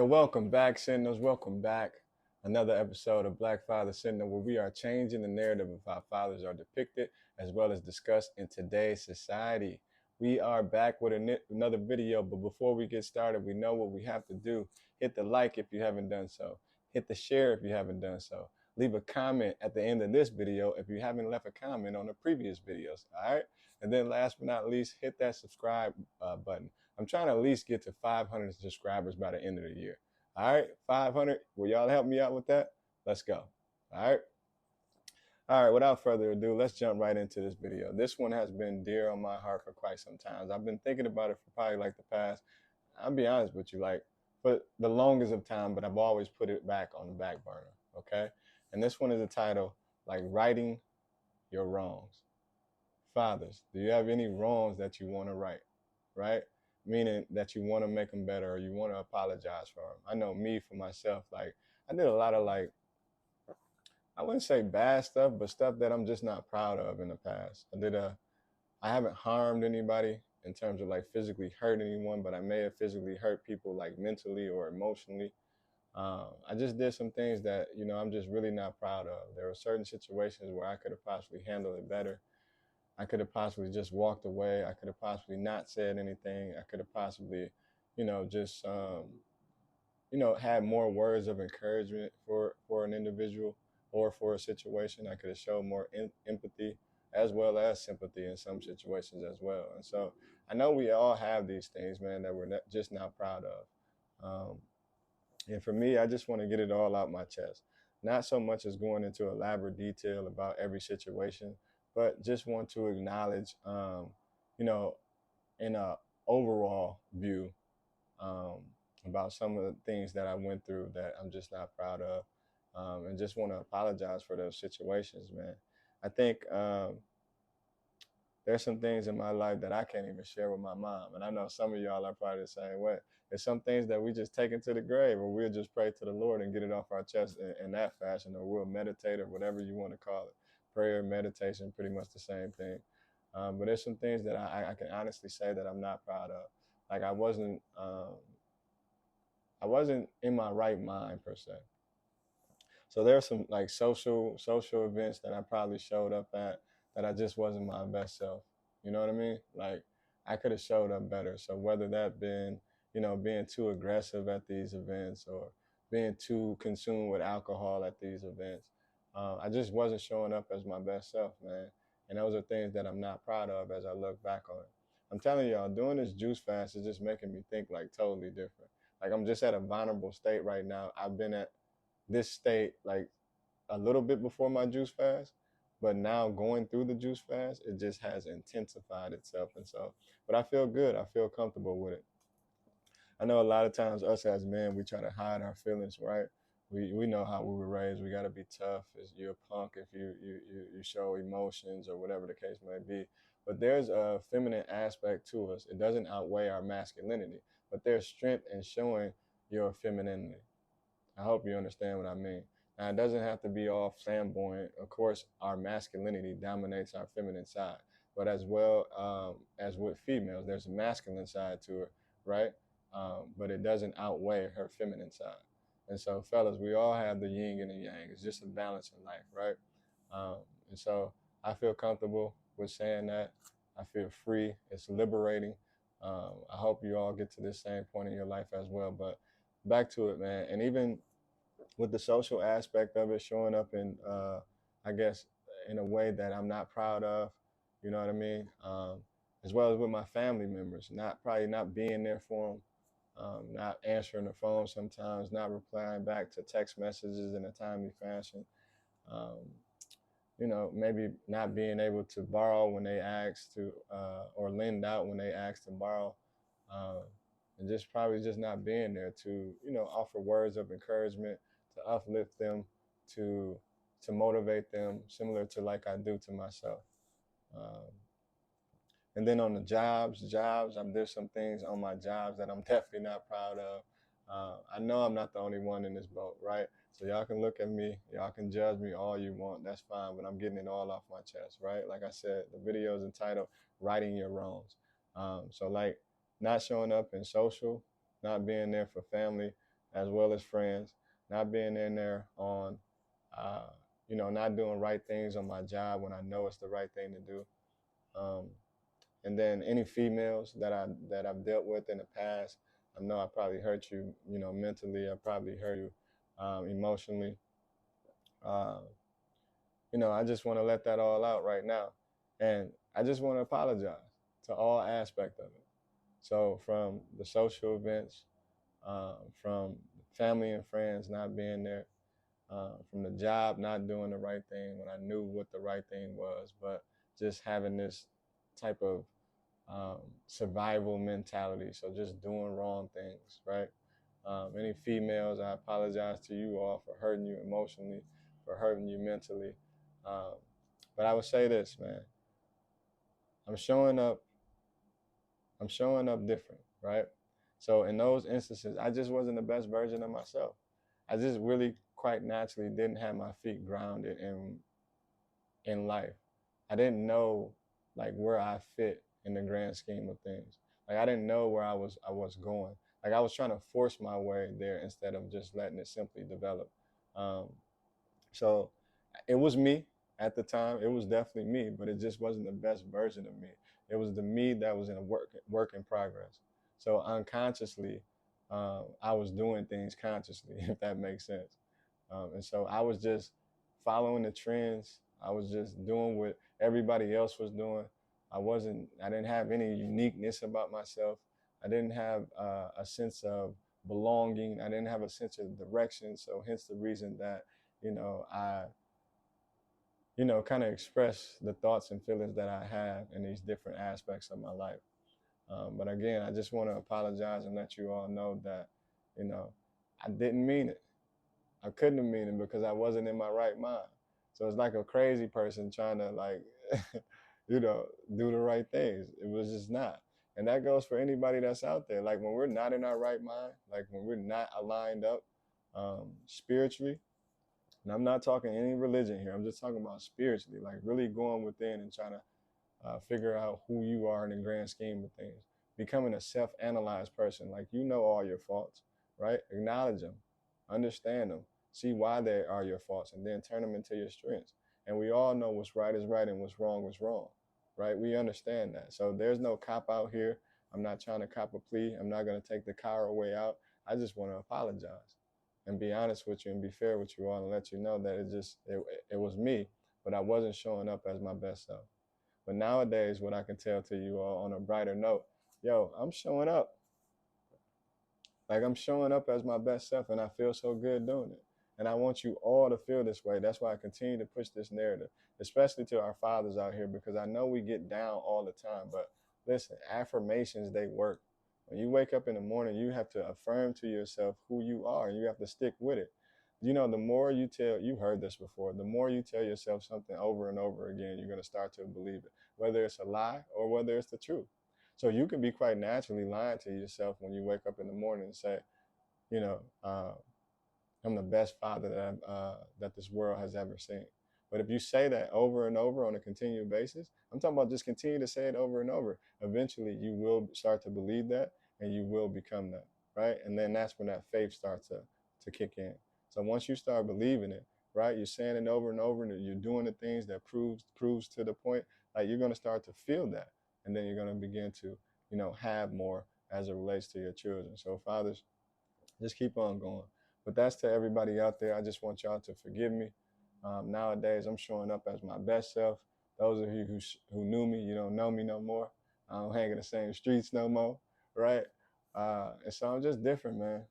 Yo, welcome back, Sentinels. Welcome back. Another episode of Black Father Sentinel, where we are changing the narrative of how fathers are depicted as well as discussed in today's society. We are back with another video, but before we get started, we know what we have to do. Hit the like if you haven't done so. Hit the share if you haven't done so. Leave a comment at the end of this video if you haven't left a comment on the previous videos, all right? And then last but not least, hit that subscribe button. I'm trying to at least get to 500 subscribers by the end of the year. All right, 500. Will y'all help me out with that? Let's go. All right. All right, without further ado, let's jump right into this video. This one has been dear on my heart for quite some time. I've been thinking about it for probably like the past, I'll be honest with you, like for the longest of time, but I've always put it back on the back burner, okay? And this one is a title, like Righting Your Wrongs. Fathers, do you have any wrongs that you want to right, right? Meaning that you want to make them better or you want to apologize for them. I know me, for myself, like I did a lot of like, I wouldn't say bad stuff, but stuff that I'm just not proud of in the past. I haven't harmed anybody in terms of like physically hurt anyone, but I may have physically hurt people like mentally or emotionally. I just did some things that, I'm just really not proud of. There were certain situations where I could have possibly handled it better. I could have possibly just walked away. I could have possibly not said anything. I could have possibly, just, had more words of encouragement for an individual or for a situation. I could have showed more empathy as well as sympathy in some situations as well. And so I know we all have these things, man, that we're just not proud of. And for me, I just want to get it all out my chest. Not so much as going into elaborate detail about every situation, but just want to acknowledge, in a overall view, about some of the things that I went through that I'm just not proud of, and just want to apologize for those situations, man. I think there's some things in my life that I can't even share with my mom, and I know some of y'all are probably the same way. There's some things that we just take into the grave, or we'll just pray to the Lord and get it off our chest in that fashion, or we'll meditate, or whatever you want to call it. Prayer, meditation, pretty much the same thing. But there's some things that I can honestly say that I'm not proud of. Like I wasn't in my right mind per se. So there's some like social events that I probably showed up at that I just wasn't my best self. You know what I mean? Like I could have showed up better. So whether that been, being too aggressive at these events or being too consumed with alcohol at these events, I just wasn't showing up as my best self, man. And those are things that I'm not proud of as I look back on it. I'm telling y'all, doing this juice fast is just making me think like totally different. Like I'm just at a vulnerable state right now. I've been at this state like a little bit before my juice fast, but now going through the juice fast, it just has intensified itself. And so, but I feel good. I feel comfortable with it. I know a lot of times us as men, we try to hide our feelings, right? We know how we were raised. We got to be tough. You're a punk if you show emotions or whatever the case may be. But there's a feminine aspect to us. It doesn't outweigh our masculinity, but there's strength in showing your femininity. I hope you understand what I mean. Now, it doesn't have to be all flamboyant. Of course, our masculinity dominates our feminine side. But as well as with females, there's a masculine side to it, right? But it doesn't outweigh her feminine side. And so, fellas, we all have the yin and the yang. It's just a balance in life, right? And so I feel comfortable with saying that. I feel free. It's liberating. I hope you all get to this same point in your life as well. But back to it, man. And even with the social aspect of it, showing up in, I guess, in a way that I'm not proud of, you know what I mean? As well as with my family members, probably not being there for them. Not answering the phone sometimes, not replying back to text messages in a timely fashion. Maybe not being able to borrow when they ask to, or lend out when they ask to borrow. And just probably just not being there to, offer words of encouragement, to uplift them, to motivate them, similar to like I do to myself. And then on the jobs, there's some things on my jobs that I'm definitely not proud of. I know I'm not the only one in this boat, right? So y'all can look at me, y'all can judge me all you want, that's fine, but I'm getting it all off my chest, right? Like I said, the video is entitled Righting Your Wrongs. So like not showing up in social, not being there for family, as well as friends, not being in there on, not doing right things on my job when I know it's the right thing to do. Um, and then any females that I've dealt with in the past, I know I probably hurt you, mentally. I probably hurt you emotionally. Uh, I just want to let that all out right now, and I just want to apologize to all aspect of it. So from the social events, from family and friends not being there, from the job not doing the right thing when I knew what the right thing was, but just having this type of survival mentality. So just doing wrong things, right? Any females, I apologize to you all for hurting you emotionally, for hurting you mentally. Um, but I would say this, man. I'm showing up. I'm showing up different, right? So in those instances, I just wasn't the best version of myself. I just really quite naturally didn't have my feet grounded in life. I didn't know like where I fit in the grand scheme of things. Like I didn't know where I was going. Like I was trying to force my way there instead of just letting it simply develop. Um, so it was me at the time. It was definitely me, but it just wasn't the best version of me. It was the me that was in a work in progress. So unconsciously, I was doing things consciously, if that makes sense. And so I was just following the trends. I was just doing what everybody else was doing. I didn't have any uniqueness about myself. I didn't have a sense of belonging. I didn't have a sense of direction. So hence the reason that, I, kind of express the thoughts and feelings that I have in these different aspects of my life. But again, I just want to apologize and let you all know that, you know, I didn't mean it. I couldn't have mean it because I wasn't in my right mind. So it's like a crazy person trying to like, do the right things. It was just not. And that goes for anybody that's out there. Like when we're not in our right mind, like when we're not aligned up spiritually, and I'm not talking any religion here. I'm just talking about spiritually, like really going within and trying to figure out who you are in the grand scheme of things. Becoming a self-analyzed person, like you know all your faults, right? Acknowledge them, understand them, see why they are your faults, and then turn them into your strengths. And we all know what's right is right and what's wrong is wrong, right? We understand that. So there's no cop out here. I'm not trying to cop a plea. I'm not going to take the coward way out. I just want to apologize and be honest with you and be fair with you all and let you know that it was me, but I wasn't showing up as my best self. But nowadays, what I can tell to you all on a brighter note, yo, I'm showing up. Like I'm showing up as my best self and I feel so good doing it. And I want you all to feel this way. That's why I continue to push this narrative, especially to our fathers out here, because I know we get down all the time. But listen, affirmations, they work. When you wake up in the morning, you have to affirm to yourself who you are and you have to stick with it. The more you've heard this before, the more you tell yourself something over and over again, you're going to start to believe it, whether it's a lie or whether it's the truth. So you can be quite naturally lying to yourself when you wake up in the morning and say, you know, uh, I'm the best father that this world has ever seen. But if you say that over and over on a continual basis, I'm talking about just continue to say it over and over. Eventually, you will start to believe that, and you will become that, right? And then that's when that faith starts to kick in. So once you start believing it, right, you're saying it over and over, and you're doing the things that proves to the point, like you're going to start to feel that, and then you're going to begin to, have more as it relates to your children. So fathers, just keep on going. But that's to everybody out there. I just want y'all to forgive me. Nowadays, I'm showing up as my best self. Those of you who knew me, you don't know me no more. I don't hang in the same streets no more, right? And so I'm just different, man.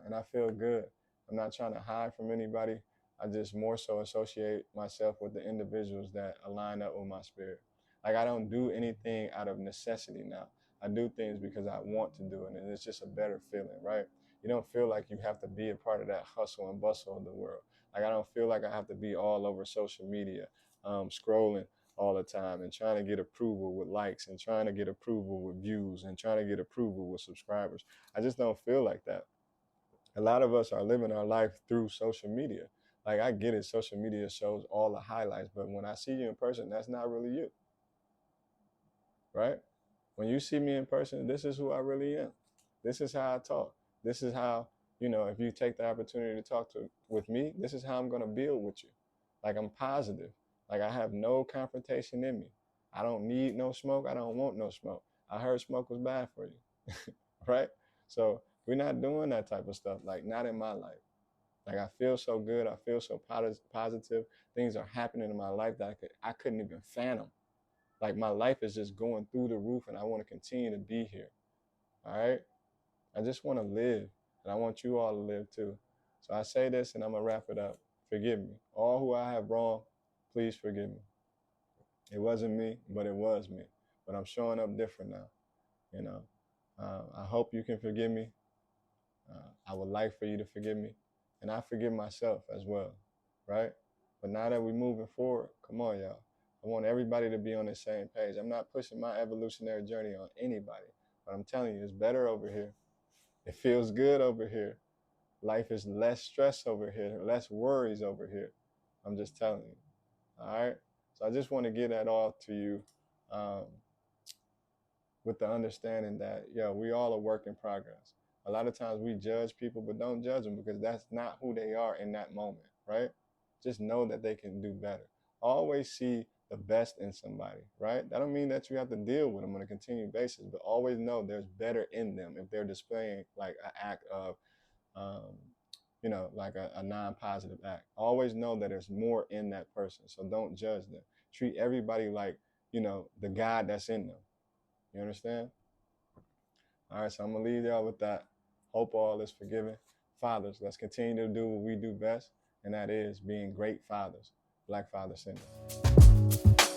And I feel good. I'm not trying to hide from anybody. I just more so associate myself with the individuals that align up with my spirit. Like I don't do anything out of necessity now. I do things because I want to do it, and it's just a better feeling, right? You don't feel like you have to be a part of that hustle and bustle of the world. Like I don't feel like I have to be all over social media, scrolling all the time and trying to get approval with likes and trying to get approval with views and trying to get approval with subscribers. I just don't feel like that. A lot of us are living our life through social media. Like I get it, social media shows all the highlights, but when I see you in person, that's not really you, right? When you see me in person, this is who I really am. This is how I talk. This is how, if you take the opportunity to talk with me, this is how I'm going to build with you. Like, I'm positive. Like, I have no confrontation in me. I don't need no smoke. I don't want no smoke. I heard smoke was bad for you. Right? So we're not doing that type of stuff. Like, not in my life. Like, I feel so good. I feel so positive. Things are happening in my life that I couldn't even fathom. Like, my life is just going through the roof, and I want to continue to be here. All right? I just want to live, and I want you all to live too. So I say this, and I'm going to wrap it up. Forgive me. All who I have wronged, please forgive me. It wasn't me, but it was me. But I'm showing up different now. I hope you can forgive me. I would like for you to forgive me. And I forgive myself as well, right? But now that we're moving forward, come on, y'all. I want everybody to be on the same page. I'm not pushing my evolutionary journey on anybody, but I'm telling you, it's better over here. It feels good over here. Life is less stress over here, less worries over here. I'm just telling you. All right? So I just want to get that all to you with the understanding that, we all a work in progress. A lot of times we judge people, but don't judge them because that's not who they are in that moment, right? Just know that they can do better. Always see the best in somebody, right? That don't mean that you have to deal with them on a continued basis, but always know there's better in them if they're displaying like an act of, like a non-positive act. Always know that there's more in that person, so don't judge them. Treat everybody like, the God that's in them. You understand? All right, so I'm going to leave y'all with that. Hope all is forgiven. Fathers, let's continue to do what we do best, and that is being great fathers. Black Father Syndrome.